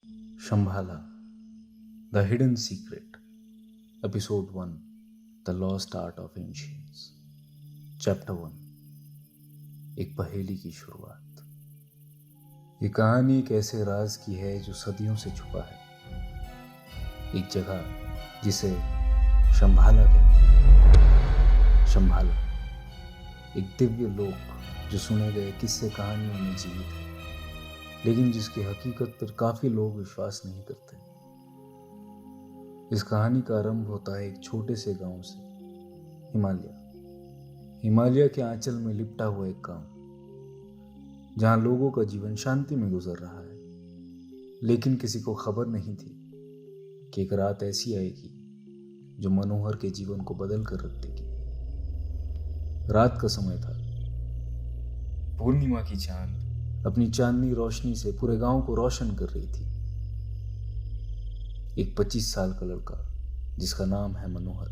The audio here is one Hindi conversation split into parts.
Shambhala, The Hidden Secret, Episode 1, The Lost Art of Ancients, Chapter 1, एक पहेली की शुरुआत। ये कहानी एक ऐसे राज की है जो सदियों से छुपा है। एक जगह जिसे शंभाला कहते हैं। शंभाला, एक दिव्य लोक जो सुने गए किस्से कहानियों में जीवित है, लेकिन जिसकी हकीकत पर काफी लोग विश्वास नहीं करते। इस कहानी का आरंभ होता है एक छोटे से गांव से, हिमालय के आंचल में लिपटा हुआ एक गांव, जहां लोगों का जीवन शांति में गुजर रहा है। लेकिन किसी को खबर नहीं थी कि एक रात ऐसी आएगी जो मनोहर के जीवन को बदल कर रख देगी। रात का समय था। पूर्णिमा की चांद अपनी चांदनी रोशनी से पूरे गांव को रोशन कर रही थी। एक 25 साल का लड़का जिसका नाम है मनोहर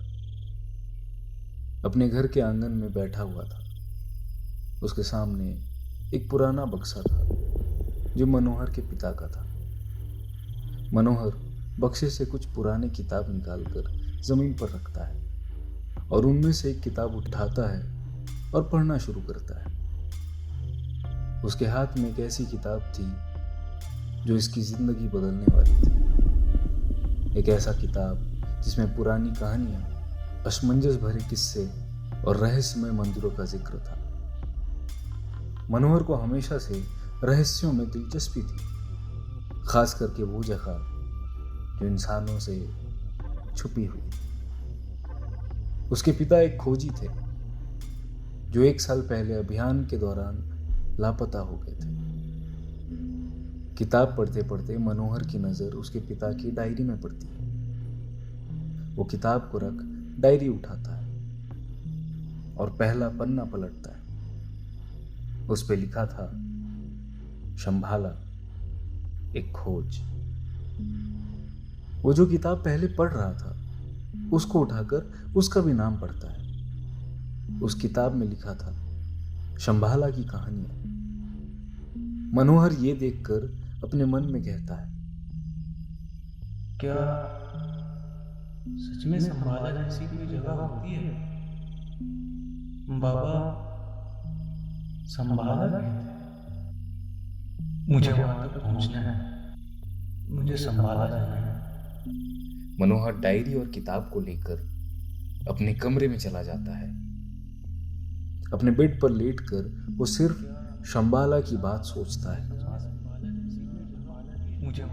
अपने घर के आंगन में बैठा हुआ था। उसके सामने एक पुराना बक्सा था जो मनोहर के पिता का था। मनोहर बक्से से कुछ पुराने किताब निकालकर जमीन पर रखता है और उनमें से एक किताब उठाता है और पढ़ना शुरू करता है। उसके हाथ में एक ऐसी किताब थी जो इसकी जिंदगी बदलने वाली थी। एक ऐसा किताब जिसमें पुरानी कहानियां, असमंजस भरे किस्से और रहस्यमय मंदिरों का जिक्र था। मनोहर को हमेशा से रहस्यों में दिलचस्पी थी, खास करके वो जगह जो इंसानों से छुपी हुई थी। उसके पिता एक खोजी थे जो 1 साल पहले अभियान के दौरान लापता हो गए थे। किताब पढ़ते पढ़ते मनोहर की नजर उसके पिता की डायरी में पड़ती है। वो किताब को रख डायरी उठाता है और पहला पन्ना पलटता है। उस पे लिखा था, शंभाला, एक खोज। वो जो किताब पहले पढ़ रहा था उसको उठाकर उसका भी नाम पढ़ता है। उस किताब में लिखा था, शंभाला की कहानियां। मनोहर ये देखकर अपने मन में कहता है, क्या सच में संभाला जैसी कोई जगह होती है? बाबा संभाला कहते हैं। मुझे वहां तक पहुंचना है। मुझे संभाला जाना है। मनोहर डायरी और किताब को लेकर अपने कमरे में चला जाता है। अपने बेड पर लेटकर वो सिर्फ शंभाला की बात सोचता है।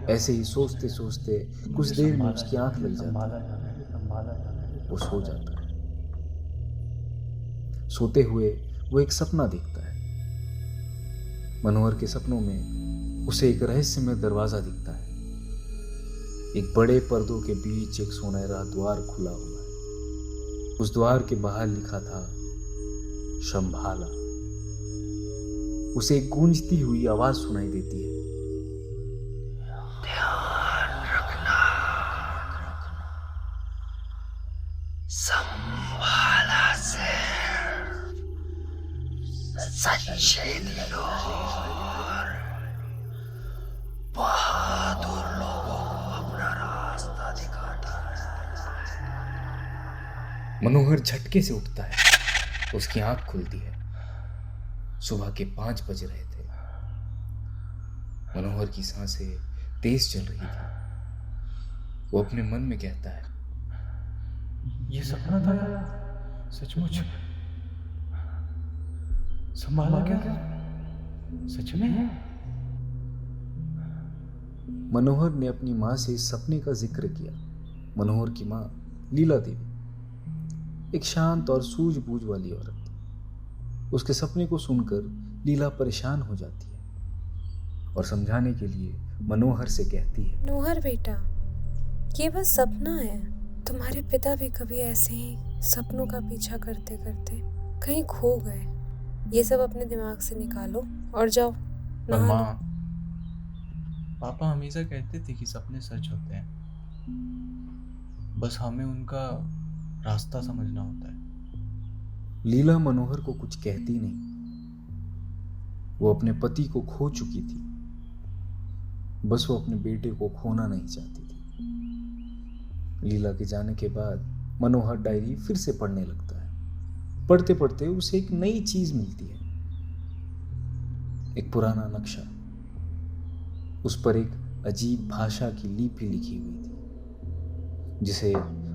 ऐसे ही सोचते सोचते कुछ देर में उसकी आंख लग जाती है। वो सो जाता है। सोते हुए वो एक सपना देखता है। मनोहर के सपनों में उसे एक रहस्यमय दरवाजा दिखता है। एक बड़े पर्दों के बीच एक सुनहरा द्वार खुला हुआ है। उस द्वार के बाहर लिखा था, शंभाला। उसे एक गूंजती हुई आवाज सुनाई देती है, ध्यान रखना, संभाला से सच्चे और बहादुर लोगों को अपना रास्ता दिखाता है। मनोहर झटके से उठता है। उसकी आंख खुलती है। सुबह के 5 बज रहे थे। मनोहर की सांसें तेज चल रही थी। वो अपने मन में कहता है, ये सपना था या सचमुच? संभाला क्या सच में है? मनोहर ने अपनी माँ से इस सपने का जिक्र किया। मनोहर की माँ लीला देवी एक शांत और सूझबूझ वाली औरत थी। उसके सपने को सुनकर लीला परेशान हो जाती है और समझाने के लिए मनोहर से कहती है, मनोहर बेटा, ये बस सपना है। तुम्हारे पिता भी कभी ऐसे ही सपनों का पीछा करते करते कहीं खो गए। ये सब अपने दिमाग से निकालो और जाओ पर नहा लो। माँ, पापा हमेशा कहते थे कि सपने सच होते हैं, बस हमें उनका रास्ता समझना होता है। लीला मनोहर को कुछ कहती नहीं। वो अपने पति को खो चुकी थी। बस वो अपने बेटे को खोना नहीं चाहती थी। लीला के जाने के बाद मनोहर डायरी फिर से पढ़ने लगता है। पढ़ते पढ़ते उसे एक नई चीज मिलती है, एक पुराना नक्शा। उस पर एक अजीब भाषा की लिपि लिखी हुई थी जिसे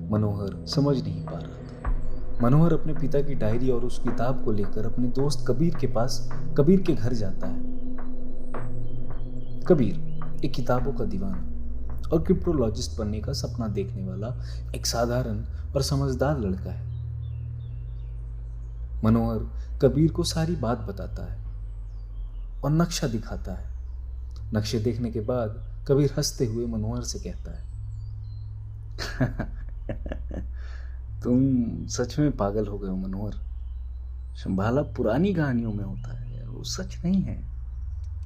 मनोहर समझ नहीं पा रहा था। मनोहर अपने पिता की डायरी और उस किताब को लेकर अपने दोस्त कबीर के पास, कबीर के घर जाता है। कबीर एक किताबों का दीवाना और क्रिप्टोलॉजिस्ट बनने का सपना देखने वाला एक साधारण और समझदार लड़का है। मनोहर कबीर को सारी बात बताता है और नक्शा दिखाता है। नक्शे देखने के बाद कबीर हंसते हुए मनोहर से कहता है, तुम सच में पागल हो गए हो मनोहर। शंभाला पुरानी कहानियों में होता है, वो सच नहीं है।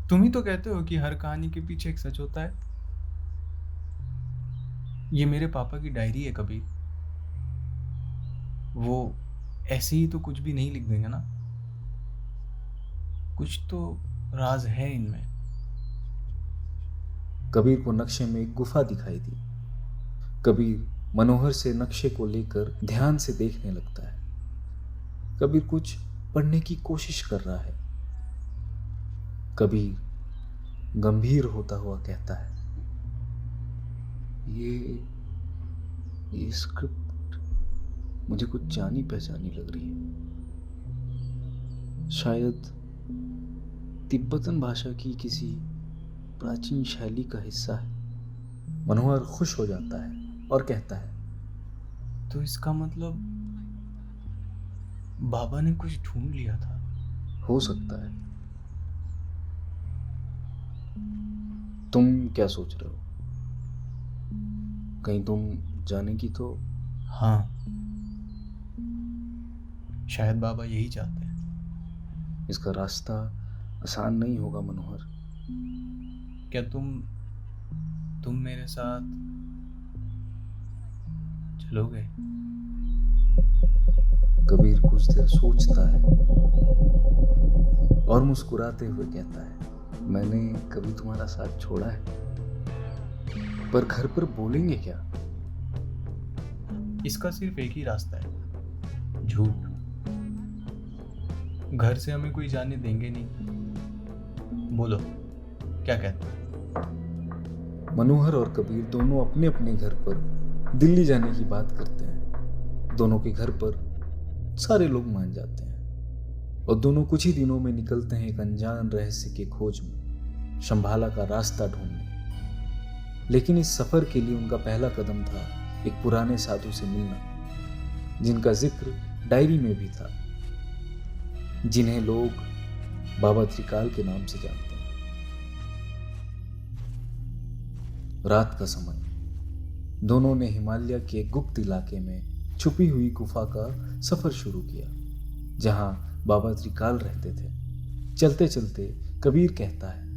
तुम ही तो कहते हो कि हर कहानी के पीछे एक सच होता है। ये मेरे पापा की डायरी है कबीर। वो ऐसे ही तो कुछ भी नहीं लिख देंगे ना, कुछ तो राज है इनमें। कबीर को नक्शे में एक गुफा दिखाई दी। कबीर मनोहर से नक्शे को लेकर ध्यान से देखने लगता है। कबीर कुछ पढ़ने की कोशिश कर रहा है। कबीर गंभीर होता हुआ कहता है, ये स्क्रिप्ट मुझे कुछ जानी पहचानी लग रही है। शायद तिब्बतन भाषा की किसी प्राचीन शैली का हिस्सा है। मनोहर खुश हो जाता है और कहता है, तो इसका मतलब बाबा ने कुछ ढूंढ लिया था। हो सकता है। तुम क्या सोच रहे हो? कहीं तुम जाने की तो? हाँ, शायद बाबा यही चाहते हैं। इसका रास्ता आसान नहीं होगा मनोहर। क्या तुम मेरे साथ चलोगे? कबीर कुछ देर सोचता है और मुस्कुराते हुए कहता है, मैंने कभी तुम्हारा साथ छोड़ा है, पर घर पर बोलेंगे क्या? इसका सिर्फ एक ही रास्ता है, झूठ। घर से हमें कोई जाने देंगे नहीं। बोलो, क्या कहते हो? मनोहर और कबीर दोनों अपने अपने घर पर दिल्ली जाने की बात करते हैं। दोनों के घर पर सारे लोग मान जाते हैं और दोनों कुछ ही दिनों में निकलते हैं एक अनजान रहस्य की खोज में, शंभाला का रास्ता ढूंढने। लेकिन इस सफर के लिए उनका पहला कदम था एक पुराने साधु से मिलना, जिनका जिक्र डायरी में भी था, जिन्हें लोग बाबा त्रिकाल के नाम से जानते हैं। रात का समय, दोनों ने हिमालय के गुप्त इलाके में छुपी हुई गुफा का सफर शुरू किया, जहां बाबा त्रिकाल रहते थे। चलते चलते कबीर कहता है,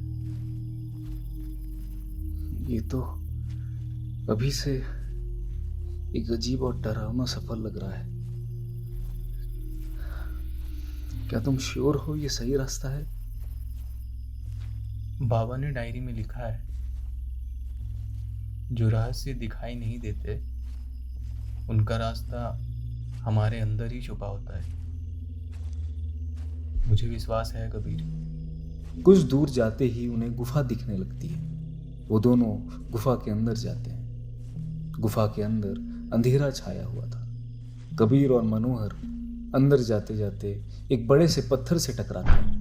ये तो अभी से एक अजीब और डरावना सफर लग रहा है। क्या तुम श्योर हो ये सही रास्ता है? बाबा ने डायरी में लिखा है, जो रहस्य दिखाई नहीं देते उनका रास्ता हमारे अंदर ही छुपा होता है। मुझे विश्वास है कबीर। कुछ दूर जाते ही उन्हें गुफा दिखने लगती है। वो दोनों गुफा के अंदर जाते हैं। गुफा के अंदर अंधेरा छाया हुआ था। कबीर और मनोहर अंदर जाते जाते एक बड़े से पत्थर से टकराते हैं।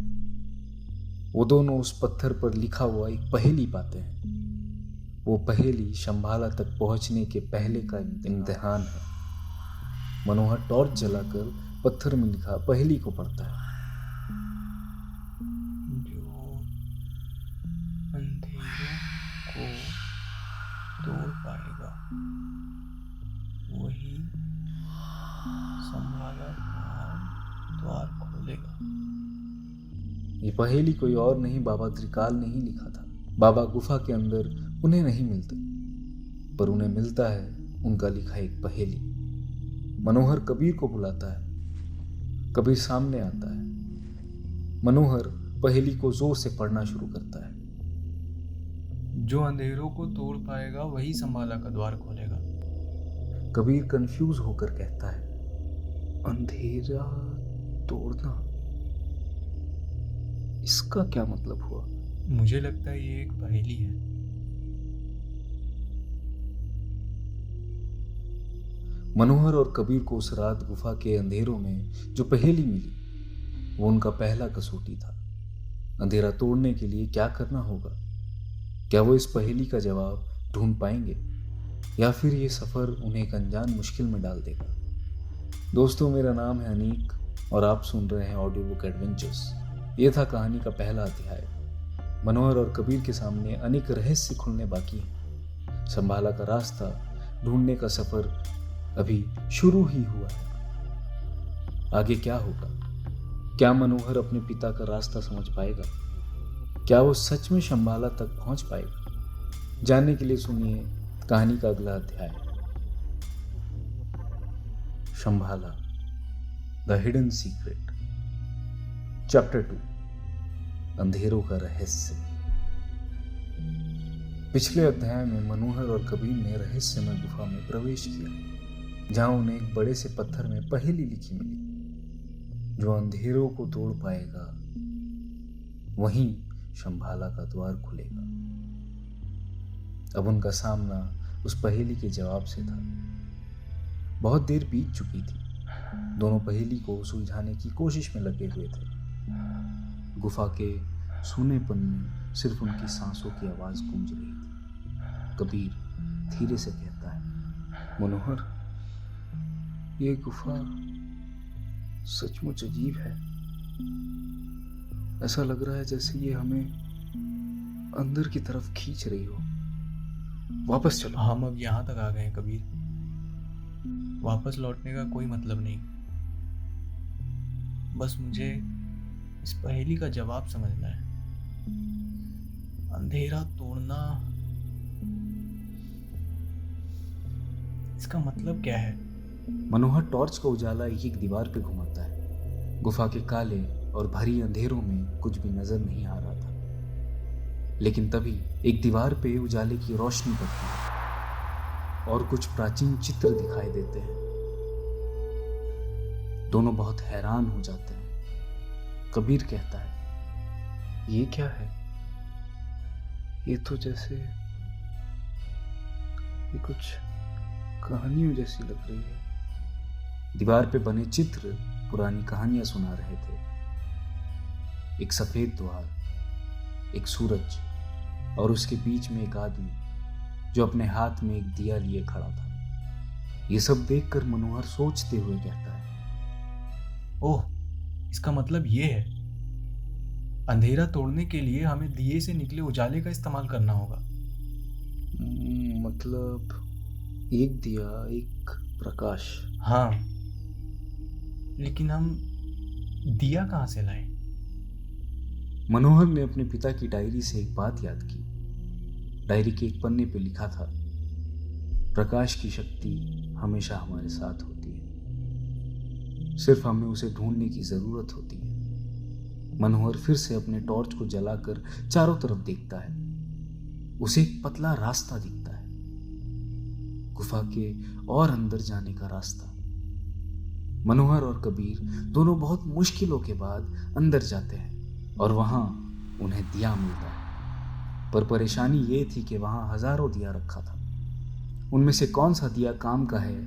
वो दोनों उस पत्थर पर लिखा हुआ एक पहेली पाते हैं। वो पहेली शंभाला तक पहुंचने के पहले का इम्तिहान है। मनोहर टॉर्च जलाकर पत्थर में लिखा पहेली को पढ़ता है। जो अंधेरों को तोड़ पाएगा वही संभाला का द्वार खोलेगा। ये पहेली कोई और नहीं, बाबा त्रिकाल ने ही लिखा था। बाबा गुफा के अंदर उन्हें नहीं मिलते, पर उन्हें मिलता है उनका लिखा एक पहेली। मनोहर कबीर को बुलाता है। कबीर सामने आता है। मनोहर पहेली को जोर से पढ़ना शुरू करता है। जो अंधेरों को तोड़ पाएगा वही संभाला का द्वार खोलेगा। कबीर कंफ्यूज होकर कहता है, अंधेरा तोड़ना, इसका क्या मतलब हुआ? मुझे लगता है ये एक पहेली है। मनोहर और कबीर को उस रात गुफा के अंधेरों में जो पहेली मिली वो उनका पहला कसौटी था। अंधेरा तोड़ने के लिए क्या करना होगा? क्या वो इस पहेली का जवाब ढूंढ पाएंगे या फिर ये सफर उन्हें एक अनजान मुश्किल में डाल देगा? दोस्तों, मेरा नाम है अनीक और आप सुन रहे हैं ऑडियो बुक एडवेंचर्स। ये था कहानी का पहला अध्याय। मनोहर और कबीर के सामने अनेक रहस्य खुलने बाकी हैं। संभाला का रास्ता ढूंढने का सफर अभी शुरू ही हुआ है। आगे क्या होगा? क्या मनोहर अपने पिता का रास्ता समझ पाएगा? क्या वो सच में शंबाला तक पहुंच पाएगा? जानने के लिए सुनिए कहानी का अगला अध्याय, Shambhala the hidden secret, chapter 2, अंधेरों का रहस्य। पिछले अध्याय में मनोहर और कबीर ने रहस्यमय गुफा में प्रवेश किया, जहां उन्हें एक बड़े से पत्थर में पहेली लिखी मिली, जो अंधेरों को तोड़ पाएगा वहीं शंबाला का द्वार खुलेगा। अब उनका सामना उस पहेली के जवाब से था। बहुत देर बीत चुकी थी। दोनों पहेली को सुलझाने की कोशिश में लगे हुए थे। गुफा के सूनेपन में सिर्फ उनकी सांसों की आवाज गूंज रही थी। कबीर धीरे से कहता है, मनोहर, ये गुफा सचमुच अजीब है। ऐसा लग रहा है जैसे ये हमें अंदर की तरफ खींच रही हो। वापस चलो। हम अब यहाँ तक आ गए हैं कबीर, वापस लौटने का कोई मतलब नहीं। बस मुझे इस पहेली का जवाब समझना है। अंधेरा तोड़ना, इसका मतलब क्या है? मनोहर टॉर्च का उजाला एक दीवार पे घुमाता है। गुफा के काले और भरी अंधेरों में कुछ भी नजर नहीं आ रहा था, लेकिन तभी एक दीवार पे उजाले की रोशनी पड़ती है और कुछ प्राचीन चित्र दिखाई देते हैं। दोनों बहुत हैरान हो जाते हैं। कबीर कहता है, ये क्या है? ये तो जैसे ये कुछ कहानियों जैसी लग रही है। दीवार पे बने चित्र पुरानी कहानियां सुना रहे थे। एक सफेद द्वार, एक सूरज और उसके बीच में एक आदमी जो अपने हाथ में एक दिया लिए खड़ा था। ये सब देखकर मनोहर सोचते हुए कहता है, ओह, इसका मतलब ये है, अंधेरा तोड़ने के लिए हमें दिए से निकले उजाले का इस्तेमाल करना होगा। मतलब एक दिया, एक प्रकाश। हाँ, लेकिन हम दिया कहाँ से लाएं? मनोहर ने अपने पिता की डायरी से एक बात याद की। डायरी के एक पन्ने पे लिखा था, प्रकाश की शक्ति हमेशा हमारे साथ होती है, सिर्फ हमें उसे ढूंढने की जरूरत होती है। मनोहर फिर से अपने टॉर्च को जलाकर चारों तरफ देखता है। उसे एक पतला रास्ता दिखता है, गुफा के और अंदर जाने का रास्ता। मनोहर और कबीर दोनों बहुत मुश्किलों के बाद अंदर जाते हैं और वहां उन्हें दिया मिलता है। पर परेशानी ये थी कि वहां हजारों दिया रखा था। उनमें से कौन सा दिया काम का है,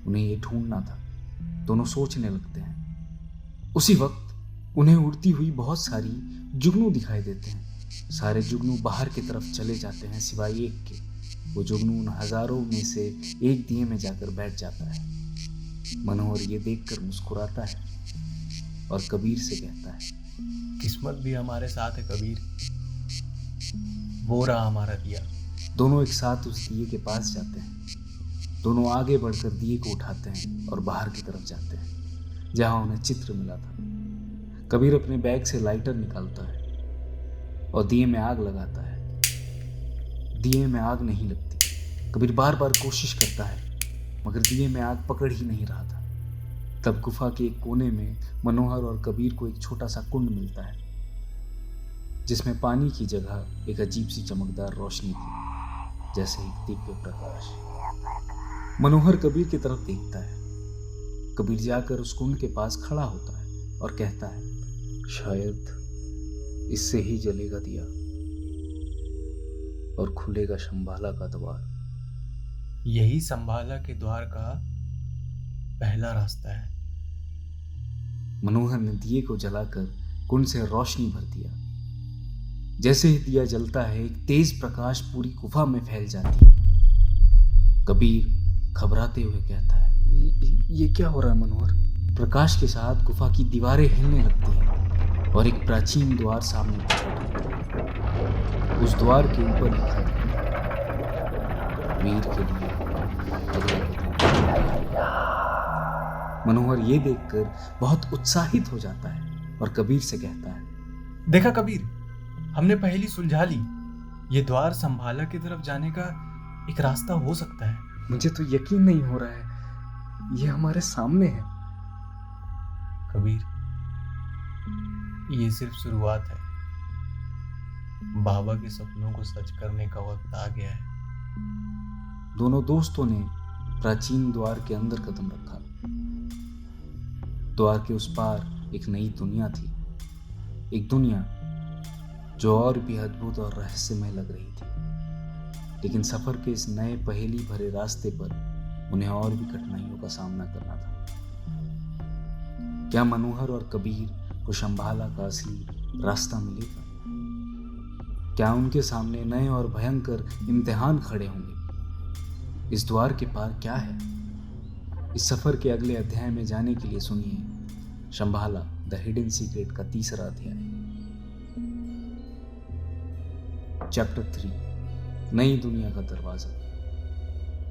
उन्हें ये ढूंढना था। दोनों सोचने लगते हैं। उसी वक्त उन्हें उड़ती हुई बहुत सारी जुगनू दिखाई देते हैं। सारे जुगनू बाहर की तरफ चले जाते हैं सिवाय एक के। वो जुगनू उन हजारों में से एक दिए में जाकर बैठ जाता है। मनोहर ये देखकर मुस्कुराता है और कबीर से कहता है, किस्मत भी हमारे साथ है कबीर, वो रहा हमारा दिया। दोनों एक साथ उस दिए के पास जाते हैं। दोनों आगे बढ़कर दिए को उठाते हैं और बाहर की तरफ जाते हैं जहां उन्हें चित्र मिला था। कबीर अपने बैग से लाइटर निकालता है और दिए में आग लगाता है। दिए में आग नहीं लगती। कबीर बार बार कोशिश करता है मगर दिए में आग पकड़ ही नहीं रहा था। तब गुफा के एक कोने में मनोहर और कबीर को एक छोटा सा कुंड मिलता है जिसमें पानी की जगह एक अजीब सी चमकदार रोशनी थी। जैसे एक दिव्य प्रकाश। मनोहर कबीर की तरफ देखता है। कबीर जाकर उस कुंड के पास खड़ा होता है और कहता है, शायद इससे ही जलेगा दिया और खुलेगा शंभाला का द्वार। यही संभाला के द्वार का पहला रास्ता है। मनोहर ने दिए को जलाकर कुंड से रोशनी भर दिया। जैसे ही दिया जलता है, एक तेज प्रकाश पूरी गुफा में फैल जाती है। कबीर घबराते हुए कहता है, ये क्या हो रहा है मनोहर? प्रकाश के साथ गुफा की दीवारें हिलने लगती हैं और एक प्राचीन द्वार सामने प्रकट होता है। उस द्वार के ऊपर लिखा है, वीर के लिए अगला कदम। मनोहर ये देखकर बहुत उत्साहित हो जाता है और कबीर से कहता है, देखा कबीर, हमने पहेली सुलझा ली। ये द्वार संभाला की तरफ जाने का एक रास्ता हो सकता है। मुझे तो यकीन नहीं हो रहा है, ये हमारे सामने है। कबीर, ये सिर्फ शुरुआत है। बाबा के सपनों को सच करने का वक्त आ गया है। दोनों दोस्तों ने प्राचीन द्वार के अंदर कदम रखा। द्वार के उस पार एक नई दुनिया थी, एक दुनिया जो और भी अद्भुत और रहस्यमय लग रही थी। लेकिन सफर के इस नए पहेली भरे रास्ते पर उन्हें और भी कठिनाइयों का सामना करना था। क्या मनोहर और कबीर को शंभाला का असली रास्ता मिलेगा? क्या उनके सामने नए और भयंकर इम्तिहान खड़े होंगे? इस द्वार के पार क्या है? इस सफर के अगले अध्याय में जाने के लिए सुनिए शंभाला द हिडन सीक्रेट का तीसरा अध्याय। चैप्टर 3, नई दुनिया का दरवाजा।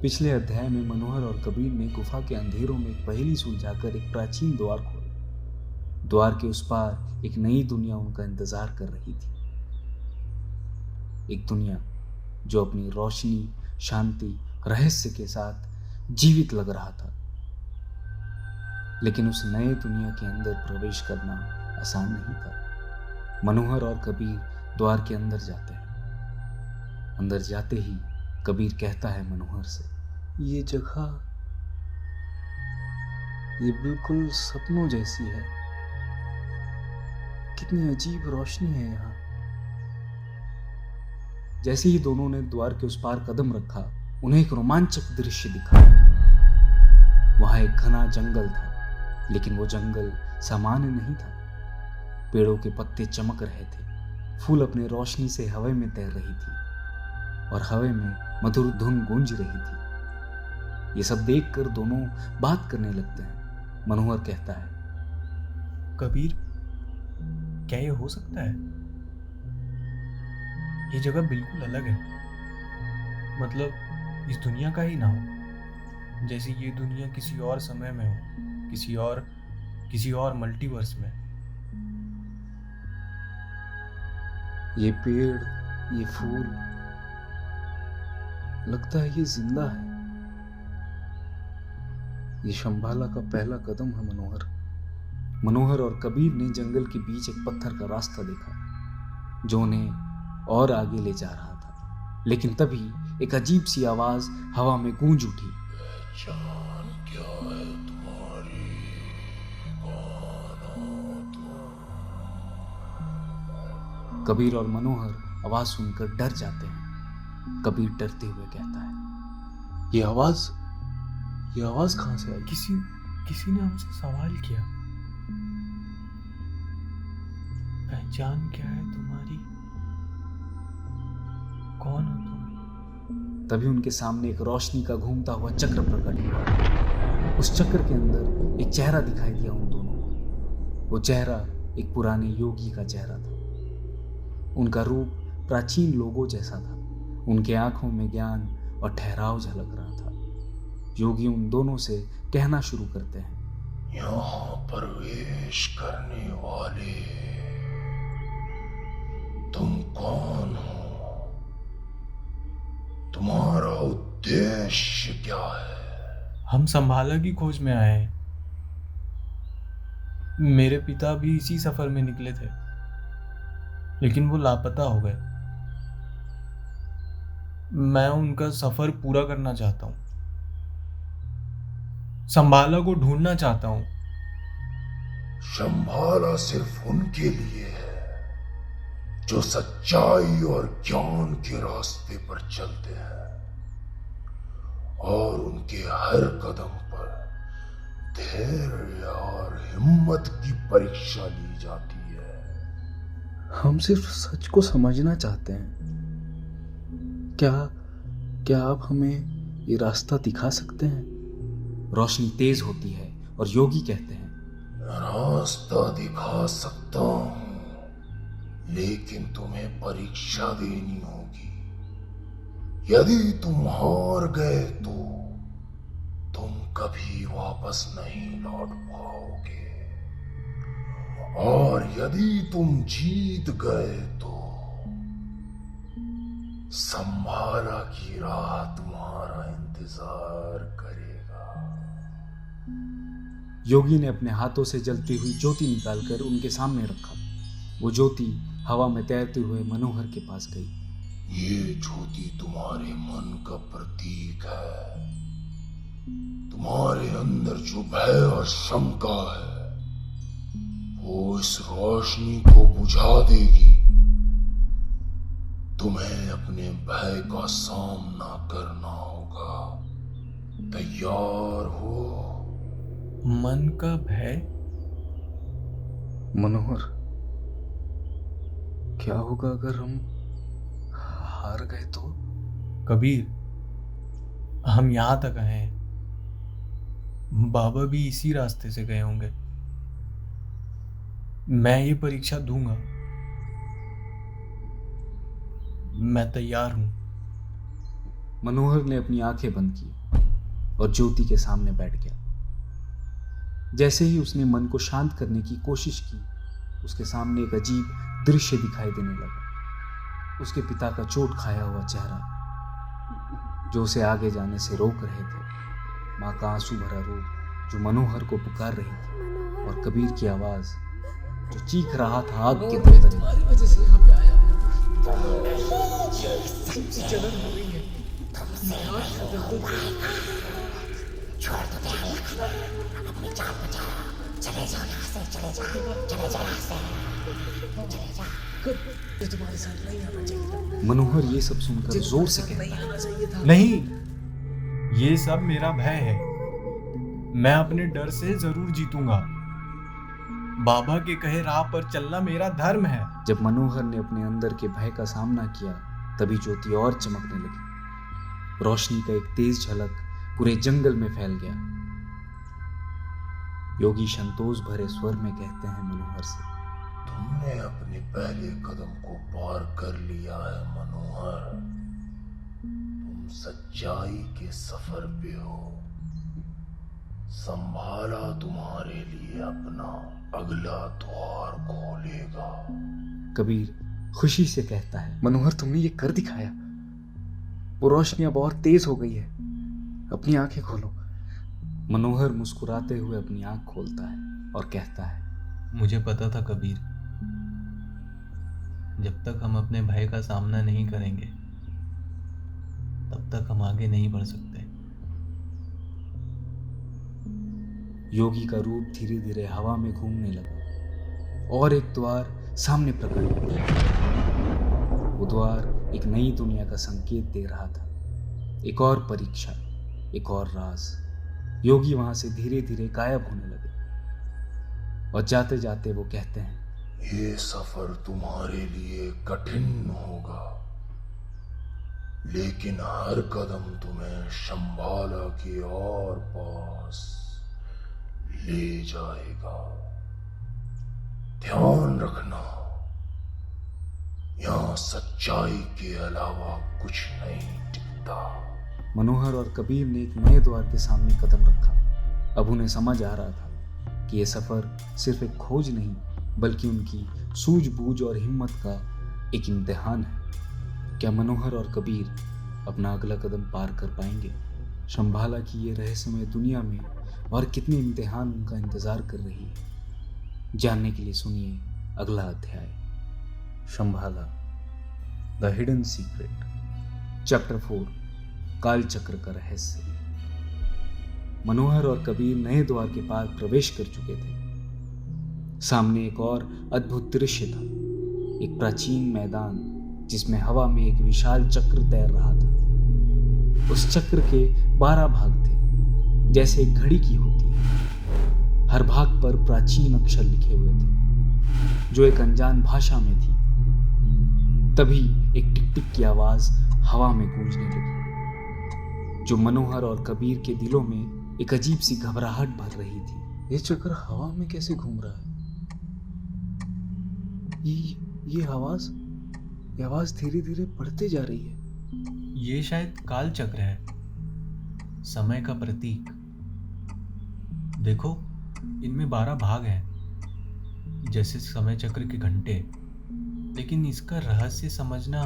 पिछले अध्याय में मनोहर और कबीर ने गुफा के अंधेरों में एक पहेली सुलझाकर एक प्राचीन द्वार खोला। द्वार के उस पार एक नई दुनिया उनका इंतजार कर रही थी। एक दुनिया जो अपनी रोशनी, शांति, रहस्य के साथ जीवित लग रहा था। लेकिन उस नए दुनिया के अंदर प्रवेश करना आसान नहीं था। मनोहर और कबीर द्वार के अंदर जाते हैं। अंदर जाते ही कबीर कहता है मनोहर से, ये जगह ये बिल्कुल सपनों जैसी है। कितनी अजीब रोशनी है यहाँ। जैसे ही दोनों ने द्वार के उस पार कदम रखा, उन्हें एक रोमांचक दृश्य दिखा। वहां एक घना जंगल था, लेकिन वो जंगल सामान्य नहीं था। पेड़ों के पत्ते चमक रहे थे, फूल अपने रोशनी से हवा में तैर रही थी और हवा में मधुर धुन गूंज रही थी। ये सब देखकर दोनों बात करने लगते हैं। मनोहर कहता है, कबीर, क्या ये हो सकता है? ये जगह बिल्कुल अलग है। मतलब इस दुनिया का ही ना हो, जैसे ये दुनिया किसी और समय में हो, किसी और मल्टीवर्स में। ये पेड़, ये फूल, लगता है ये जिंदा है। ये शंभाला का पहला कदम है मनोहर। मनोहर और कबीर ने जंगल के बीच एक पत्थर का रास्ता देखा जो उन्हें और आगे ले जा रहा था। लेकिन तभी एक अजीब सी आवाज हवा में गूंज उठी। पहचान क्या है तुम्हारी? कौन हो तुम? कबीर और मनोहर आवाज सुनकर डर जाते हैं। कबीर डरते हुए कहता है, ये आवाज कहां से आई? किसी ने हमसे सवाल किया, पहचान क्या है तुम्हारी? कौन हो तुम? तभी उनके सामने एक रोशनी का घूमता हुआ चक्र प्रकट हुआ। उस चक्र के अंदर एक चेहरा दिखाई दिया उन दोनों को। वो चेहरा एक पुराने योगी का चेहरा था। उनका रूप प्राचीन लोगों जैसा था। उनके आंखों में ज्ञान और ठहराव झलक रहा था। योगी उन दोनों से कहना शुरू करते हैं, यहाँ प्रवेश करने वाले, तुम कौन हो? तुम्हारा उद्देश्य क्या है? हम संभाला की खोज में आए हैं। मेरे पिता भी इसी सफर में निकले थे, लेकिन वो लापता हो गए। मैं उनका सफर पूरा करना चाहता हूँ, संभाला को ढूंढना चाहता हूँ। शंभाला सिर्फ उनके लिए है जो सच्चाई और ज्ञान के रास्ते पर चलते हैं, और उनके हर कदम पर धैर्य और हिम्मत की परीक्षा ली जाती है। हम सिर्फ सच को समझना चाहते हैं। क्या आप हमें ये रास्ता दिखा सकते हैं? रोशनी तेज होती है और योगी कहते हैं, रास्ता दिखा सकता हूं, लेकिन तुम्हें परीक्षा देनी होगी। यदि तुम हार गए तो तुम कभी वापस नहीं लौट पाओगे, और यदि तुम जीत गए तो संभाला की राह तुम्हारा इंतजार करेगा। योगी ने अपने हाथों से जलती हुई ज्योति निकालकर उनके सामने रखा। वो ज्योति हवा में तैरते हुए मनोहर के पास गई। ये ज्योति तुम्हारे मन का प्रतीक है। तुम्हारे अंदर जो भय और शंका है, वो इस रोशनी को बुझा देगी। तुम्हें अपने भय का सामना करना होगा। तैयार हो? मन का भय? मनोहर, क्या होगा अगर हम हार गए तो? कबीर, हम यहां तक आए हैं, बाबा भी इसी रास्ते से गए होंगे। मैं ये परीक्षा दूंगा। मैं तैयार हूं। मनोहर ने अपनी आंखें बंद की और ज्योति के सामने बैठ गया। जैसे ही उसने मन को शांत करने की कोशिश की, उसके सामने एक अजीब दृश्य दिखाई देने लगा। उसके पिता का चोट खाया हुआ चेहरा जो उसे आगे जाने से रोक रहे थे, माँ का आंसू भरा रूप जो मनोहर को पुकार रही थी, और कबीर की आवाज जो चीख रहा था आग के दलदल में। तुम्हारी वजह से यहाँ पे आया हूँ। तुमसे जलन हो रही है। मैं आग का दलदल तुम्हारे साथ नहीं आना चाहिए। मनोहर ये सब सुनकर जोर से कहता नहीं है, आना चाहिए था। नहीं, ये सब मेरा भय है। मैं अपने डर से जरूर जीतूंगा। बाबा के कहे राह पर चलना मेरा धर्म है। जब मनोहर ने अपने अंदर के भय का सामना किया, तभी ज्योति और चमकने लगी। रोशनी का एक तेज झलक पूरे जंगल में फैल गया। योगी संतोष भरे स्वर में कहते हैं मनोहर से, तुमने अपने पहले कदम को पार कर लिया है मनोहर। तुम सच्चाई के सफर पे हो। संभाला तुम्हारे लिए अपना अगला द्वार खोलेगा। कबीर खुशी से कहता है, मनोहर तुमने ये कर दिखाया। वो रोशनी अब और तेज हो गई है। अपनी आंखें खोलो। मनोहर मुस्कुराते हुए अपनी आंख खोलता है और कहता है, मुझे पता था कबीर, जब तक हम अपने भय का सामना नहीं करेंगे तब तक हम आगे नहीं बढ़ सकते। योगी का रूप धीरे धीरे हवा में घूमने लगा और एक द्वार सामने प्रकट हुआ। वो द्वार एक नई दुनिया का संकेत दे रहा था, एक और परीक्षा, एक और राज। योगी वहां से धीरे धीरे गायब होने लगे और जाते जाते वो कहते हैं, ये सफर तुम्हारे लिए कठिन होगा, लेकिन हर कदम तुम्हें शंभाला के और पास ले जाएगा। ध्यान रखना, यहां सच्चाई के अलावा कुछ नहीं टिकता। मनोहर और कबीर ने एक नए द्वार के सामने कदम रखा। अब उन्हें समझ आ रहा था कि यह सफर सिर्फ एक खोज नहीं, बल्कि उनकी सूझबूझ और हिम्मत का एक इम्तिहान है। क्या मनोहर और कबीर अपना अगला कदम पार कर पाएंगे? शंभाला की ये रहस्यमय दुनिया में और कितने इम्तिहान उनका इंतजार कर रही है, जानने के लिए सुनिए अगला अध्याय, Shambhala the hidden secret, chapter 4 काल चक्र का रहस्य। मनोहर और कबीर नए द्वार के पार प्रवेश कर चुके थे। सामने एक और अद्भुत दृश्य था, एक प्राचीन मैदान जिसमें हवा में एक विशाल चक्र तैर रहा था। उस चक्र के 12 भाग थे, जैसे एक घड़ी की होती है। हर भाग पर प्राचीन अक्षर लिखे हुए थे जो एक अनजान भाषा में थी। तभी एक टिक टिक की आवाज हवा में गूंजने लगी, जो मनोहर और कबीर के दिलों में एक अजीब सी घबराहट भर रही थी। ये चक्र हवा में कैसे घूम रहा है? ये आवाज धीरे धीरे बढ़ते जा रही है। ये शायद काल चक्र है, समय का प्रतीक। देखो, इनमें 12 भाग हैं, जैसे समय चक्र के घंटे। लेकिन इसका रहस्य समझना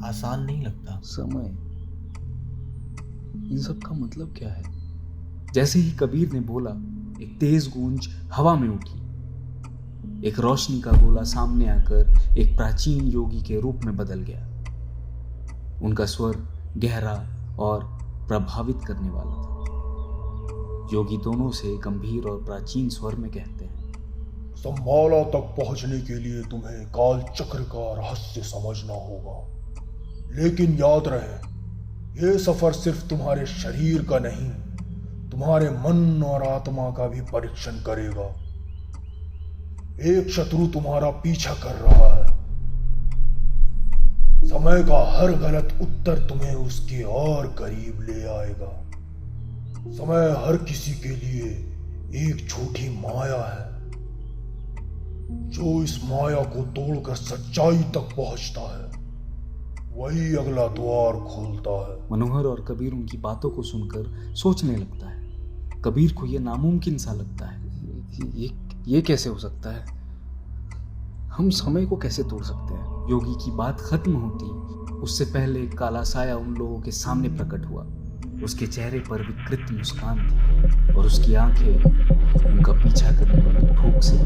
आसान नहीं लगता। समय, इन सब का मतलब क्या है? जैसे ही कबीर ने बोला, एक तेज गूंज हवा में उठी। एक रोशनी का गोला सामने आकर एक प्राचीन योगी के रूप में बदल गया। उनका स्वर गहरा और प्रभावित करने वाला था। योगी दोनों से गंभीर और प्राचीन स्वर में कहते हैं, संभाला तक पहुंचने के लिए तुम्हें काल चक्र का रहस्य समझना होगा। लेकिन याद रहे, यह सफर सिर्फ तुम्हारे शरीर का नहीं, तुम्हारे मन और आत्मा का भी परीक्षण करेगा। एक शत्रु तुम्हारा पीछा कर रहा है। समय का हर गलत उत्तर तुम्हें उसके और करीब ले आएगा। समय हर किसी के लिए एक झूठी माया है, जो इस माया को तोड़कर सच्चाई तक पहुंचता है, वही अगला द्वार खोलता है। मनोहर और कबीर उनकी बातों को सुनकर सोचने लगता है। कबीर को यह नामुमकिन सा लगता है। ये कैसे हो सकता है? हम समय को कैसे तोड़ सकते हैं? योगी की बात खत्म होती उससे पहले एक काला साया उन लोगों के सामने प्रकट हुआ। उसके चेहरे पर विकृत मुस्कान थी और उसकी आंखें उनका पीछा करने वाली भूख से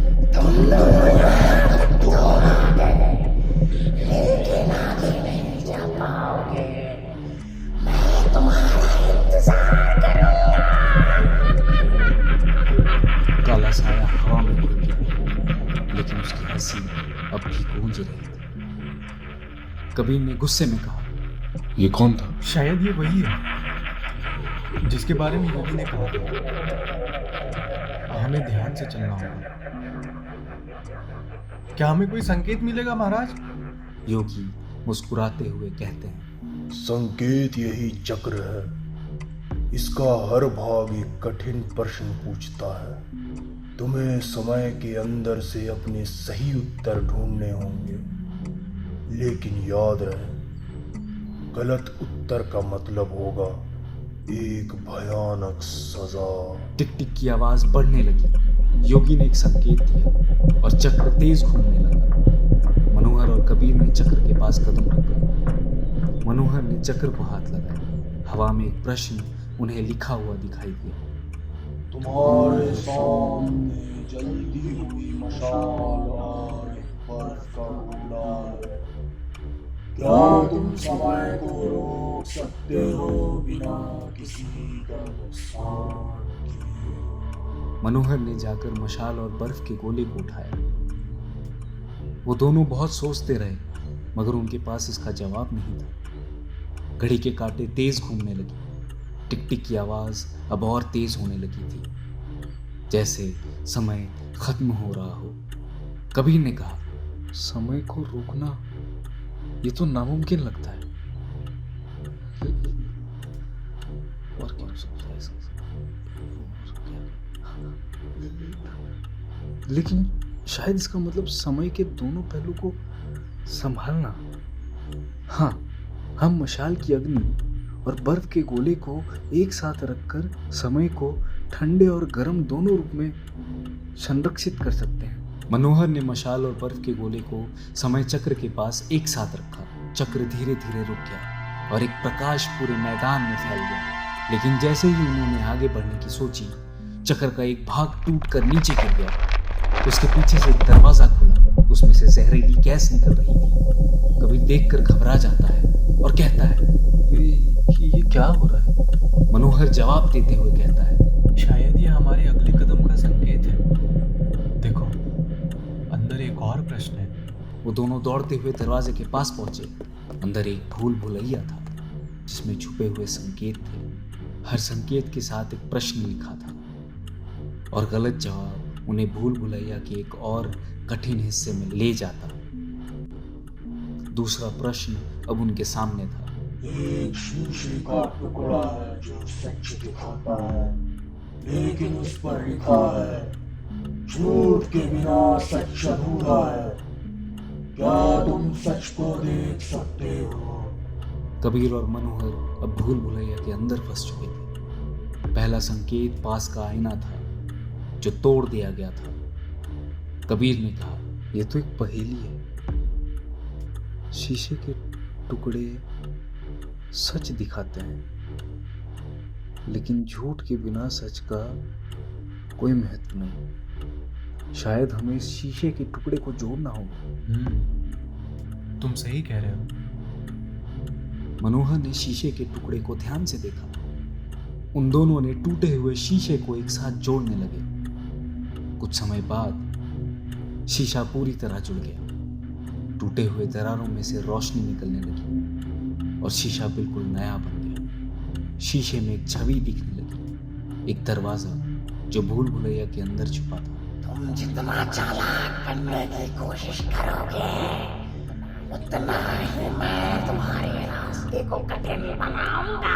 काला साया हवा में उड़ गया, लेकिन उसकी हंसी अब भी गूंज रही थी। कबीर ने गुस्से में कहा, ये कौन था? शायद ये वही है जिसके बारे में योगी ने कहा था। हमें ध्यान से चलना होगा। क्या हमें कोई संकेत मिलेगा महाराज? योगी मुस्कुराते हुए कहते हैं, संकेत यही चक्र है। इसका हर भाग एक कठिन प्रश्न पूछता है। तुम्हें समय के अंदर से अपने सही उत्तर ढूंढने होंगे। लेकिन याद रहे, गलत उत्तर का मतलब होगा एक भयानक सजा। टिक टिक की आवाज बढ़ने लगी। योगी ने एक संकेत दिया और चक्र तेज घूमने लगा। मनोहर और कबीर ने चक्र के पास कदम रखा। मनोहर ने चक्र को हाथ लगाया। हवा में एक प्रश्न उन्हें लिखा हुआ दिखाई दिया, तुम्हारे सामने जलती हुई मशाल और एक बर्फ का गोला है। क्या तुम समय को रोक सकते हो बिना किसी का नुकसान किए? मनोहर ने जाकर मशाल और बर्फ के गोले को उठाया। वो दोनों बहुत सोचते रहे, मगर उनके पास इसका जवाब नहीं था। घड़ी के कांटे तेज घूमने लगे। टिक टिक की आवाज अब और तेज होने लगी थी, जैसे समय खत्म हो रहा हो। कबीर ने कहा, समय को रोकना ये तो नामुमकिन लगता है। और क्या हो सकता है? लेकिन शायद इसका मतलब समय के दोनों पहलू को संभालना। हाँ, हम मशाल की अग्नि और बर्फ के गोले को एक साथ रखकर समय को ठंडे और गर्म दोनों रूप में संरक्षित कर सकते हैं। मनोहर ने मशाल और बर्फ के गोले को समय चक्र के पास एक साथ रखा। चक्र धीरे धीरे रुक गया और एक प्रकाश पूरे मैदान में फैल गया। लेकिन जैसे ही उन्होंने आगे बढ़ने की सोची, चक्र का एक भाग टूटकर नीचे गिर गया। उसके पीछे से एक दरवाजा खुला, उसमें से जहरीली गैस निकल रही थी। कबीर देखकर घबरा जाता है और कहता है, चुका है। मनोहर जवाब देते हुए कहता है, शायद ये हमारे अगले कदम का संकेत है। देखो, अंदर एक और प्रश्न है। वो दोनों दौड़ते हुए दरवाजे के पास पहुंचे। अंदर एक भूल भुलैया था जिसमें छुपे हुए संकेत थे। हर संकेत के साथ एक प्रश्न लिखा था और गलत जवाब उन्हें भूल भुलैया के एक और कठिन हिस्से में ले जाता। दूसरा प्रश्न अब उनके सामने था। एक शीशे का टुकड़ा है जो सच दिखाता है, लेकिन उस पर लिखा है झूठ के बिना सच अधूरा है। क्या तुम सच को देख सकते हो? कबीर और मनोहर अब भूल भुलैया के अंदर फंस चुके थे। पहला संकेत पास का आईना था जो तोड़ दिया गया था। कबीर ने कहा, यह तो एक पहेली है। शीशे के टुकड़े सच दिखाते हैं, लेकिन झूठ के बिना सच का कोई महत्व नहीं। शायद हमें इस शीशे के टुकड़े को जोड़ना होगा। तुम सही कह रहे हो। मनोहर ने शीशे के टुकड़े को ध्यान से देखा। उन दोनों ने टूटे हुए शीशे को एक साथ जोड़ने लगे। कुछ समय बाद शीशा पूरी तरह जुड़ गया। टूटे हुए दरारों में से रोशनी निकलने लगी और शीशा बिल्कुल नया बन गया। शीशे में एक छवि दिखने लगी, एक दरवाजा जो भूल भुलैया के अंदर छुपा था। तुम जितना चालाक बनने की कोशिश करोगे, उतना ही मैं तुम्हारे रास्ते को कठिन बनाऊंगा।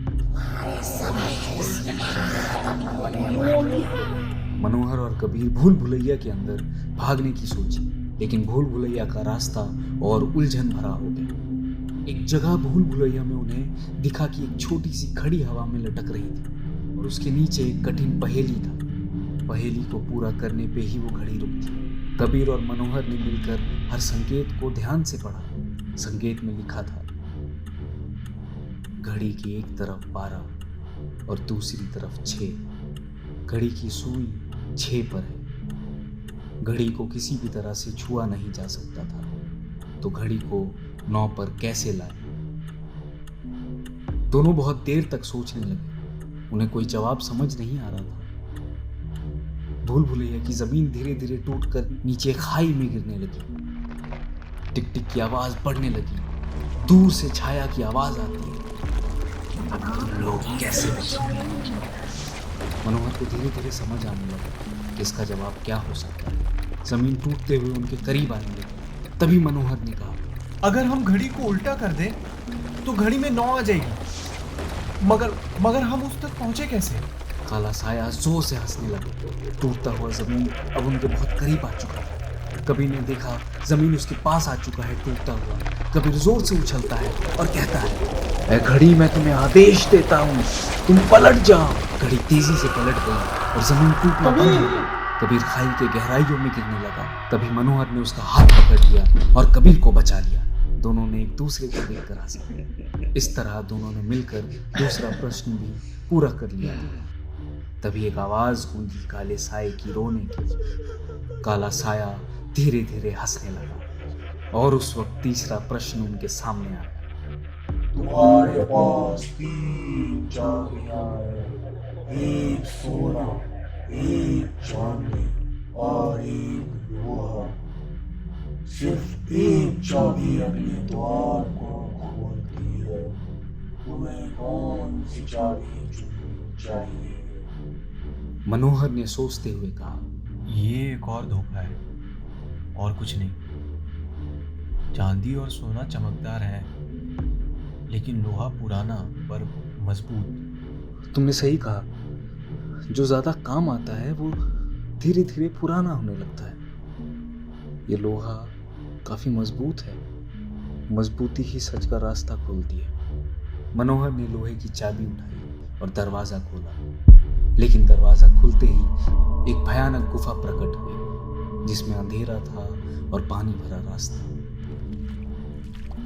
तुम्हारे समय की सीमा खत्म होने वाली है। मनोहर और कबीर भूल भुलैया के अंदर भागने की सोची, लेकिन भूल भुलैया का रास्ता और उलझन भरा हो गया। एक जगह भूल भुलैया में उन्हें दिखा कि एक छोटी सी घड़ी हवा में लटक रही थी और उसके नीचे एक कठिन पहेली था। पहेली को पूरा करने पे ही वो घड़ी रुकती। कबीर और मनोहर ने मिलकर हर संकेत को ध्यान से पढ़ा। संकेत में लिखा था, घड़ी की एक तरफ 12 और दूसरी तरफ 6। घड़ी की सुई 6 पर है। घड़ी को किसी भी तरह से छुआ नहीं जा सकता था, तो घड़ी को 9 पर कैसे लाए? दोनों बहुत देर तक सोचने लगे। उन्हें कोई जवाब समझ नहीं आ रहा था। भूल भुलैया की जमीन धीरे धीरे टूटकर नीचे खाई में गिरने लगी। टिक टिक की आवाज बढ़ने लगी। दूर से छाया की आवाज आती है। अब लोग कैसे बचेंगे? मनोहर को धीरे धीरे समझ आने लगा कि इसका जवाब क्या हो सकता है। जमीन टूटते हुए उनके करीब आने लगी। तभी मनोहर ने कहा, अगर हम घड़ी को उल्टा कर दें तो घड़ी में 9 आ जाएगी। मगर हम उस तक पहुंचे कैसे? काला साया जोर से हंसने लगा। टूटता हुआ जमीन अब उनके बहुत करीब आ चुका था। कबीर ने देखा जमीन उसके पास आ चुका है टूटता हुआ। कबीर जोर से उछलता है और कहता है, ऐ घड़ी, मैं तुम्हें आदेश देता हूँ, तुम पलट जाओ। घड़ी तेजी से पलट गई और जमीन टूटना बंद हो गई। कबीर खाई के गहराइयों में गिरने लगा। तभी मनोहर ने उसका हाथ पकड़ लिया और कबीर को बचा लिया। दोनों ने एक दूसरे को देखकर हंसा। इस तरह दोनों ने मिलकर दूसरा प्रश्न भी पूरा कर लिया। तभी एक आवाज गूंजी काले साये की रोने की। काला साया धीरे धीरे हंसने लगा और उस वक्त तीसरा प्रश्न उनके सामने आया। तुम्हारे पास 3 चाबियां हैं, एक सोना, एक चांदी और एक लोहा। सिर्फ एक चाबी अगले द्वार को खोलती है। तुम्हें कौन सी चाबी चुननी चाहिए? मनोहर ने सोचते हुए कहा, ये एक और धोखा है और कुछ नहीं। चांदी और सोना चमकदार है, लेकिन लोहा पुराना पर मजबूत। तुमने सही कहा। जो ज्यादा काम आता है वो धीरे धीरे पुराना होने लगता है। ये लोहा काफी मजबूत है। मजबूती ही सच का रास्ता खोलती है। मनोहर ने लोहे की चाबी उठाई और दरवाजा खोला, लेकिन दरवाजा खुलते ही एक भयानक गुफा प्रकट हुई जिसमें अंधेरा था और पानी भरा रास्ता।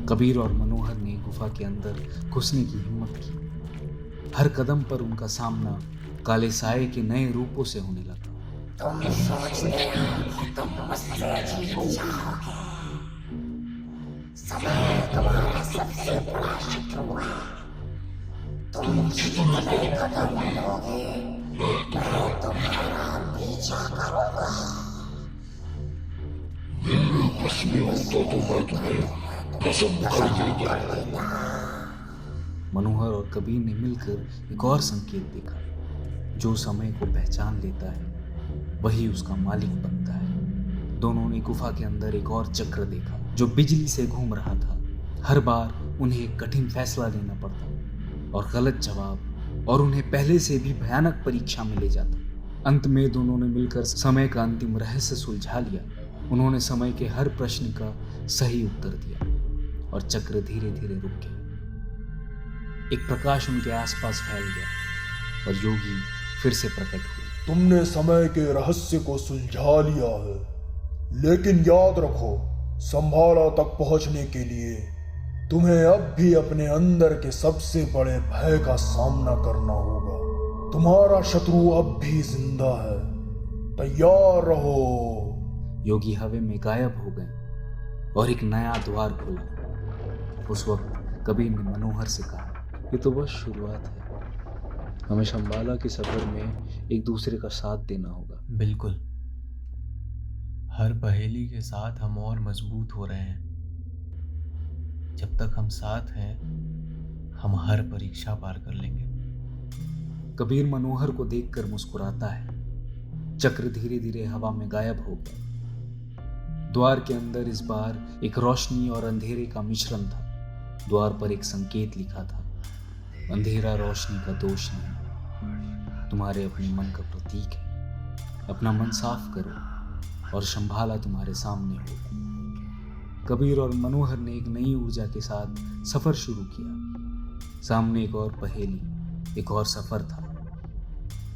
कबीर और मनोहर ने गुफा के अंदर घुसने की हिम्मत की। हर कदम पर उनका सामना काले साये के नए रूपों से होने लगा। तुम सोचते हो कि तुम मुझसे जीत जाओगे। समय तुम्हारा सबसे बड़ा शत्रु है। जितने कदम लोगे मैं तुम्हारा पीछा करूंगा। मनोहर और कबीर ने मिलकर एक और संकेत देखा। जो समय को पहचान लेता है वही उसका मालिक बनता है। दोनों ने गुफा के अंदर एक और चक्र देखा जो बिजली से घूम रहा था। हर बार उन्हें एक कठिन फैसला लेना पड़ता और गलत जवाब और उन्हें पहले से भी भयानक परीक्षा में ले जाता। अंत में दोनों ने मिलकर समय का अंतिम रहस्य सुलझा लिया। उन्होंने समय के हर प्रश्न का सही उत्तर दिया और चक्र धीरे धीरे रुक गया। एक प्रकाश उनके आसपास फैल गया और योगी फिर से प्रकट हुए। तुमने समय के रहस्य को सुलझा लिया है, लेकिन याद रखो, संभाला तक पहुंचने के लिए तुम्हें अब भी अपने अंदर के सबसे बड़े भय का सामना करना होगा। तुम्हारा शत्रु अब भी जिंदा है, तैयार रहो। योगी हवा में गायब हो गए और एक नया द्वार खुला। उस वक्त कबीर ने मनोहर से कहा, ये तो बस शुरुआत है। हमें शंबाला के सफर में एक दूसरे का साथ देना होगा। बिल्कुल, हर पहेली के साथ हम और मजबूत हो रहे हैं। जब तक हम साथ हैं हम हर परीक्षा पार कर लेंगे। कबीर मनोहर को देखकर मुस्कुराता है। चक्र धीरे धीरे हवा में गायब हो गया। द्वार के अंदर इस बार एक रोशनी और अंधेरे का मिश्रण था। द्वार पर एक संकेत लिखा था, अंधेरा रोशनी का दोष नहीं, तुम्हारे अपने मन का प्रतीक है। अपना मन साफ करो और शंभाला तुम्हारे सामने होगा। कबीर और मनोहर ने एक नई ऊर्जा के साथ सफर शुरू किया। सामने एक और पहेली, एक और सफर था।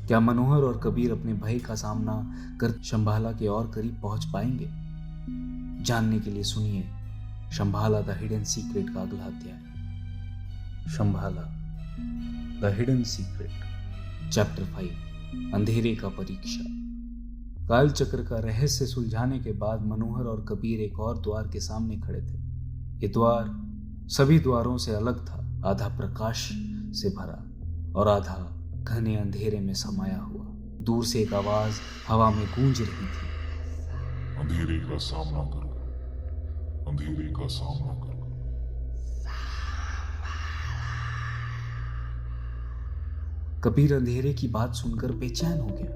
क्या मनोहर और कबीर अपने भय का सामना कर शंभाला के और करीब पहुंच पाएंगे? जानने के लिए सुनिए शंभाला द हिडन सीक्रेट का अगला अध्याय। Shambhala the hidden secret, chapter 5, अंधेरे का परीक्षा। काल चक्र का रहस्य सुलझाने के बाद मनोहर और कबीर एक और द्वार के सामने खड़े थे। ये द्वार सभी द्वारों से अलग था, आधा प्रकाश से भरा और आधा घने अंधेरे में समाया हुआ। दूर से एक आवाज हवा में गूंज रही थी, अंधेरे का सामना करो, अंधेरे का सामना करो। कबीर अंधेरे की बात सुनकर बेचैन हो गया।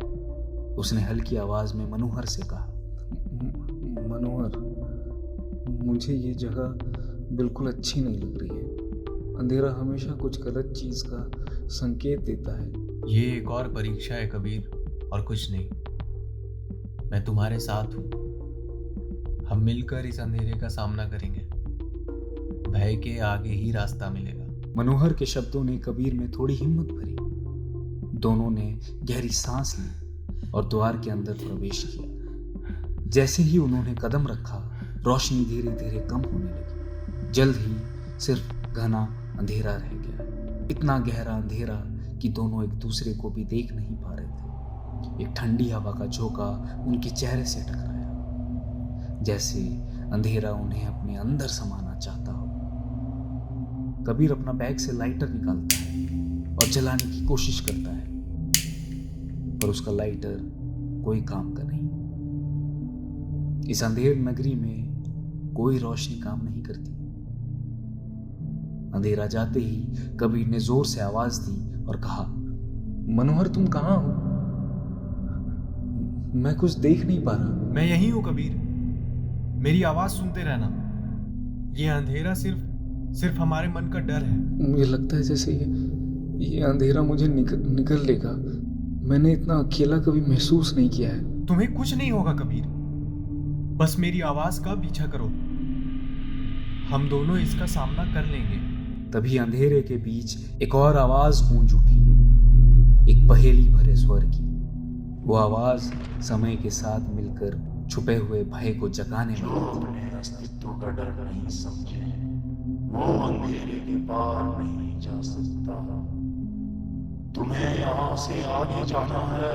उसने हल्की आवाज में मनोहर से कहा, मनोहर, मुझे ये जगह बिल्कुल अच्छी नहीं लग रही है। अंधेरा हमेशा कुछ गलत चीज का संकेत देता है। ये एक और परीक्षा है कबीर, और कुछ नहीं। मैं तुम्हारे साथ हूं। हम मिलकर इस अंधेरे का सामना करेंगे। भय के आगे ही रास्ता मिलेगा। मनोहर के शब्दों ने कबीर में थोड़ी हिम्मत भरी। दोनों ने गहरी सांस ली और द्वार के अंदर प्रवेश किया। जैसे ही उन्होंने कदम रखा, रोशनी धीरे धीरे कम होने लगी। जल्द ही सिर्फ घना अंधेरा रह गया। इतना गहरा अंधेरा कि दोनों एक दूसरे को भी देख नहीं पा रहे थे। एक ठंडी हवा का झोंका उनके चेहरे से टकराया, जैसे अंधेरा उन्हें अपने अंदर समाना चाहता हो। कबीर अपना बैग से लाइटर निकालता है और जलाने की कोशिश करता है, पर उसका लाइटर कोई काम का नहीं। इस अंधेर नगरी में कोई रोशनी काम नहीं करती। अंधेरा जाते ही कबीर ने जोर से आवाज दी और कहा, मनोहर, तुम कहाँ हो? मैं कुछ देख नहीं पा रहा। मैं यहीं हूं कबीर, मेरी आवाज सुनते रहना। ये अंधेरा सिर्फ हमारे मन का डर है। मुझे लगता है जैसे ये अंधेरा मुझे निकल लेगा। मैंने इतना अकेला कभी महसूस नहीं किया है। तुम्हें कुछ नहीं होगा कबीर, बस मेरी आवाज का पीछा करो। हम दोनों इसका सामना कर लेंगे। तभी अंधेरे के बीच एक और आवाज गूंज उठी, एक पहेली भरे स्वर की। वो आवाज समय के साथ मिलकर छुपे हुए भय को जगाने वाली थी। अपने अस्तित्व का डर नहीं समझे, वो अंधेरे के पार नहीं जा सकता। तुम्हें यहाँ से आगे जाना है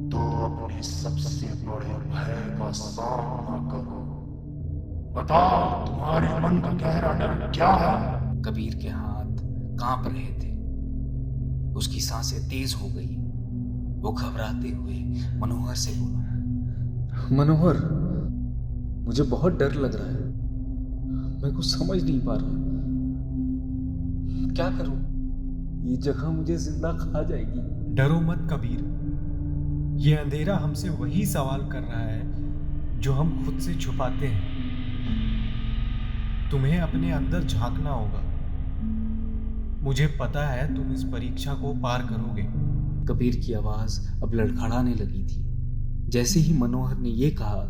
तो अपने सबसे बड़े भय का सामना करो। तुम्हारे मन का गहरा डर क्या है? कबीर के हाथ कांप रहे थे उसकी सांसें तेज हो गई। वो घबराते हुए मनोहर से बोला, मनोहर, मुझे बहुत डर लग रहा है। मैं कुछ समझ नहीं पा रहा। क्या करूं? ये जगह मुझे जिंदा खा जाएगी। डरो मत कबीर, ये अंधेरा हमसे वही सवाल कर रहा है जो हम खुद से छुपाते हैं। तुम्हें अपने अंदर झांकना होगा। मुझे पता है तुम इस परीक्षा को पार करोगे। कबीर की आवाज अब लड़खड़ाने लगी थी। जैसे ही मनोहर ने ये कहा,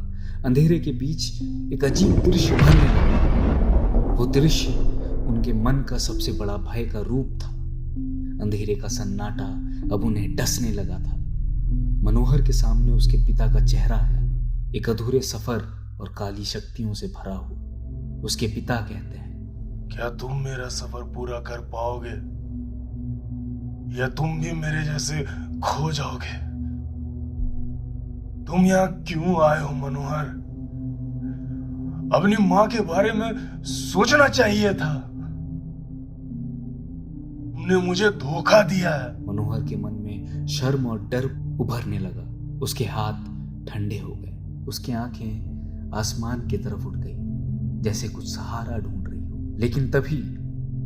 अंधेरे के बीच एक अजीब दृश्य उभरने लगा। वो दृश्य उनके मन का सबसे बड़ा भय का रूप था। अंधेरे का सन्नाटा अब उन्हें डसने लगा था। मनोहर के सामने उसके पिता का चेहरा आया, एक अधूरे सफर और काली शक्तियों से भरा हुआ। उसके पिता कहते हैं, क्या तुम मेरा सफर पूरा कर पाओगे, या तुम भी मेरे जैसे खो जाओगे? तुम यहाँ क्यों आए हो मनोहर? अपनी माँ के बारे में सोचना चाहिए था। तुमने मुझे धोखा दिया है। मनोहर के मन में शर्म और डर उभरने लगा। उसके हाथ ठंडे हो गए। उसकी आंखें आसमान की तरफ उठ गई, जैसे कुछ सहारा ढूंढ रही हो। लेकिन तभी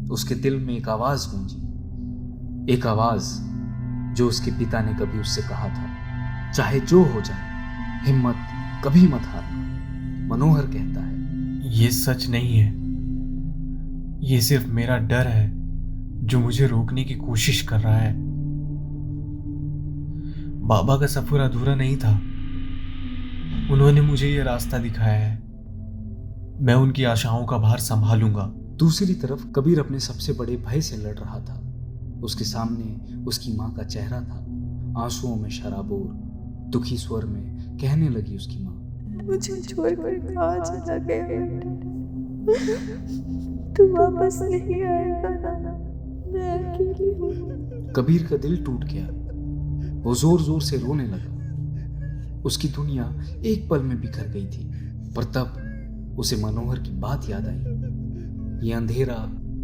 उसके दिल में एक आवाज गूंजी, एक आवाज जो उसके पिता ने कभी उससे कहा था, चाहे जो हो जाए हिम्मत कभी मत हारना। मनोहर कहता है, ये सच नहीं है, ये सिर्फ मेरा डर है जो मुझे रोकने की कोशिश कर रहा है। बाबा का सफर अधूरा नहीं था। उन्होंने मुझे ये रास्ता दिखाया है। मैं उनकी आशाओं का भार संभालूंगा। दूसरी तरफ कबीर अपने सबसे बड़े भय से लड़ रहा था। उसके सामने उसकी माँ का चेहरा था। आंसुओं में शराबोर, दुखी स्वर में कहने लगी उसकी माँ, मुझे छोड़कर कहाँ चला गया बेटा? तू वापस नहीं आएगा ना? मैं अकेली हूँ। कबीर का दिल टूट गया। वो जोर जोर से रोने लगा। उसकी दुनिया एक पल में बिखर गई थी। पर तब उसे मनोहर की बात याद आई। ये अंधेरा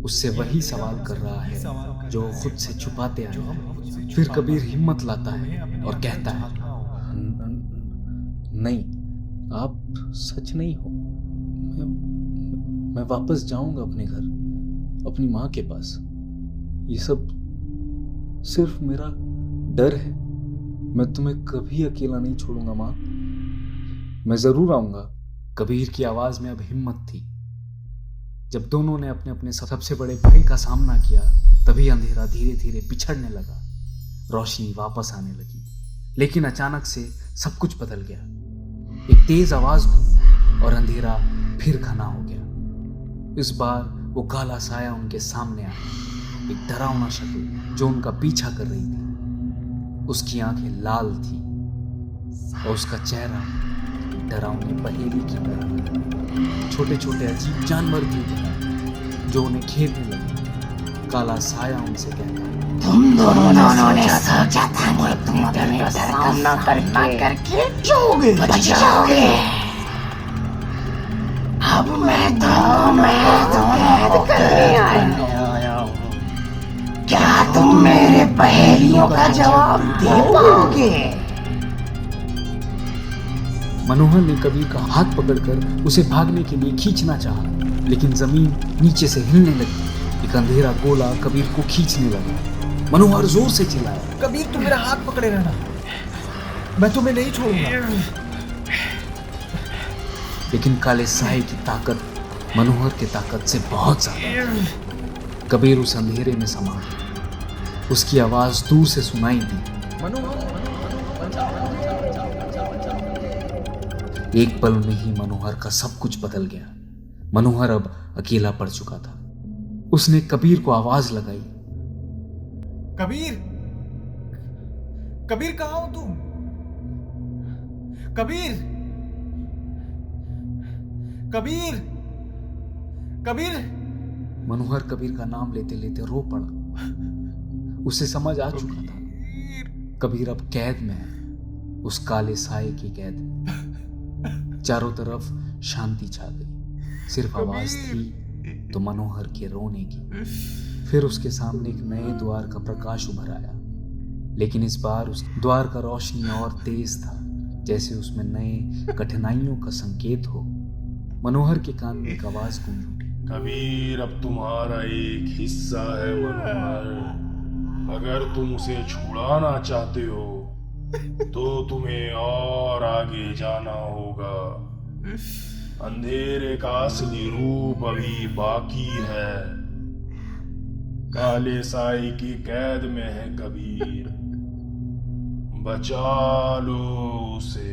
उससे वही सवाल कर रहा है जो वो खुद से छुपाते आया है। फिर कबीर हिम्मत लाता है और कहता है, नहीं, आप सच नहीं हो। मैं वापस जाऊंगा अपने घर, अपनी माँ के पास। ये सब सिर्फ मेरा डर है। मैं तुम्हें कभी अकेला नहीं छोड़ूंगा माँ, मैं जरूर आऊंगा। कबीर की आवाज में अब हिम्मत थी। जब दोनों ने अपने अपने सबसे बड़े भय का सामना किया, तभी अंधेरा धीरे धीरे पिछड़ने लगा। रोशनी वापस आने लगी। लेकिन अचानक से सब कुछ बदल गया। एक तेज आवाज हुई और अंधेरा फिर घना हो गया। इस बार वो काला साया उनके सामने आया, एक डरावना शक्ल जो उनका पीछा कर रही थी। उसकी आंखें लाल थी और उसका चेहरा डरावनी पहेली की तरह। छोटे छोटे अजीब जानवर भी थे जो उन्हें घेरने लगे। काला साया उनसे कहता, तुम दोनों ने सोचा था कि तुम अपने सामना करके बच जाओगे। अब मैं दोनों करने आया हूँ। क्या तुम मेरे पहेलियों का जवाब दे पाओगे? मनोहर ने कबीर का हाथ पकड़कर उसे भागने के लिए खींचना चाहा, लेकिन जमीन नीचे से हिलने लगी। एक अंधेरा गोला कबीर को खींचने लगा। मनोहर जोर से चिल्लाया, कबीर, तुम मेरा हाथ पकड़े रहना, मैं तुम्हें नहीं छोड़ूंगा। लेकिन काले साए की ताकत मनोहर की ताकत से बहुत ज्यादा थी। कबीर उस अंधेरे में समा गया। उसकी आवाज दूर से सुनाई दी, एक पल में ही मनोहर का सब कुछ बदल गया। मनोहर अब अकेला पड़ चुका था। उसने कबीर को आवाज लगाई, कबीर, कबीर कहाँ हो तुम? कबीर, कबीर, कबीर। मनोहर कबीर का नाम लेते लेते रो पड़ा। उसे समझ आ चुका था कबीर अब कैद में है, उस काले साए की कैद में। चारों तरफ शांति छा गई। सिर्फ आवाज थी तो मनोहर के रोने की। फिर उसके सामने एक नए द्वार का प्रकाश उभर आया, लेकिन इस बार उस द्वार का रोशनी और तेज था, जैसे उसमें नए कठिनाइयों का संकेत हो। मनोहर के कान में एक आवाज गूंज उठी। कबीर अब तुम्हारा एक हिस्सा है मनोहर। अगर तुम उसे छुड़ाना चाहते हो तो तुम्हें और आगे जाना होगा। अंधेरे का असली रूप अभी बाकी है। काले साई की कैद में है कबीर, बचा लो उसे।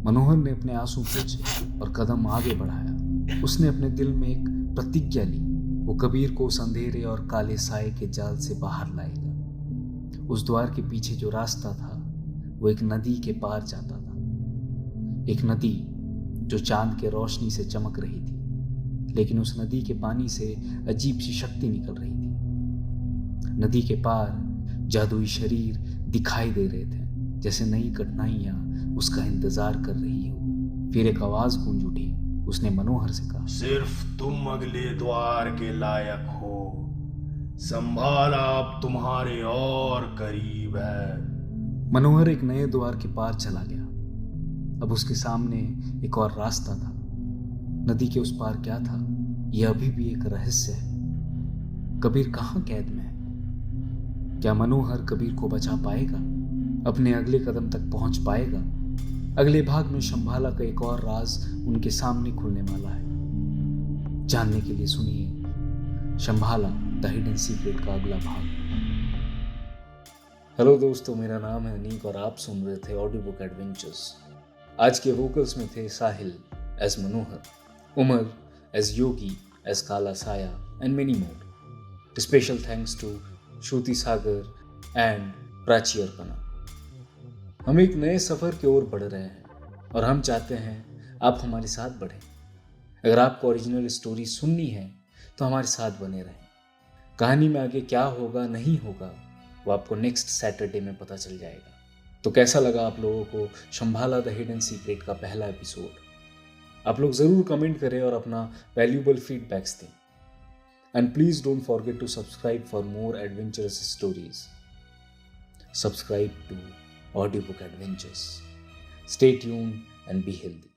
मनोहर ने अपने आंसू पोंछे और कदम आगे बढ़ाया। उसने अपने दिल में एक प्रतिज्ञा ली, वो कबीर को उस अंधेरे और काले साए के जाल से बाहर लाएगा। उस द्वार के पीछे जो रास्ता था वो एक नदी के पार जाता था, एक नदी जो चांद के रोशनी से चमक रही थी, लेकिन उस नदी के पानी से अजीब सी शक्ति निकल रही थी। नदी के पार जादुई शरीर दिखाई दे रहे थे, जैसे नई कठिनाइयां उसका इंतजार कर रही हो। फिर एक आवाज गूंज उठी। उसने मनोहर से कहा, सिर्फ तुम अगले द्वार के लायक हो। संभाला अब तुम्हारे और करीब है। मनोहर एक नए द्वार के पार चला गया। अब उसके सामने एक और रास्ता था। नदी के उस पार क्या था, यह अभी भी एक रहस्य है। कबीर कहाँ कैद में है? क्या मनोहर कबीर को बचा पाएगा? अपने अगले कदम तक पहुंच पाएगा? अगले भाग में शंभाला का एक और राज उनके सामने खुलने वाला है। जानने के लिए सुनिए शंभाला द हिडन सीक्रेट का अगला भाग। हेलो दोस्तों, मेरा नाम है अनीक और आप सुन रहे थे ऑडियो बुक एडवेंचर्स। आज के वोकल्स में थे Sahil as Manohar, Umar as Yogi as Kala Saaya and many more. Special thanks to Shruti Sagar and Prachi Arpana. हम एक नए सफ़र की ओर बढ़ रहे हैं और हम चाहते हैं आप हमारे साथ बढ़ें। अगर आपको ओरिजिनल स्टोरी सुननी है तो हमारे साथ बने रहें। कहानी में आगे क्या होगा नहीं होगा वो आपको नेक्स्ट सैटरडे में पता चल जाएगा। तो कैसा लगा आप लोगों को शंभाला द हिडन सीक्रेट का पहला एपिसोड? आप लोग ज़रूर कमेंट करें और अपना वैल्यूबल फीडबैक्स दें। And please don't forget to subscribe for more adventurous stories. Subscribe to Audiobook Adventures. Stay tuned and be healthy.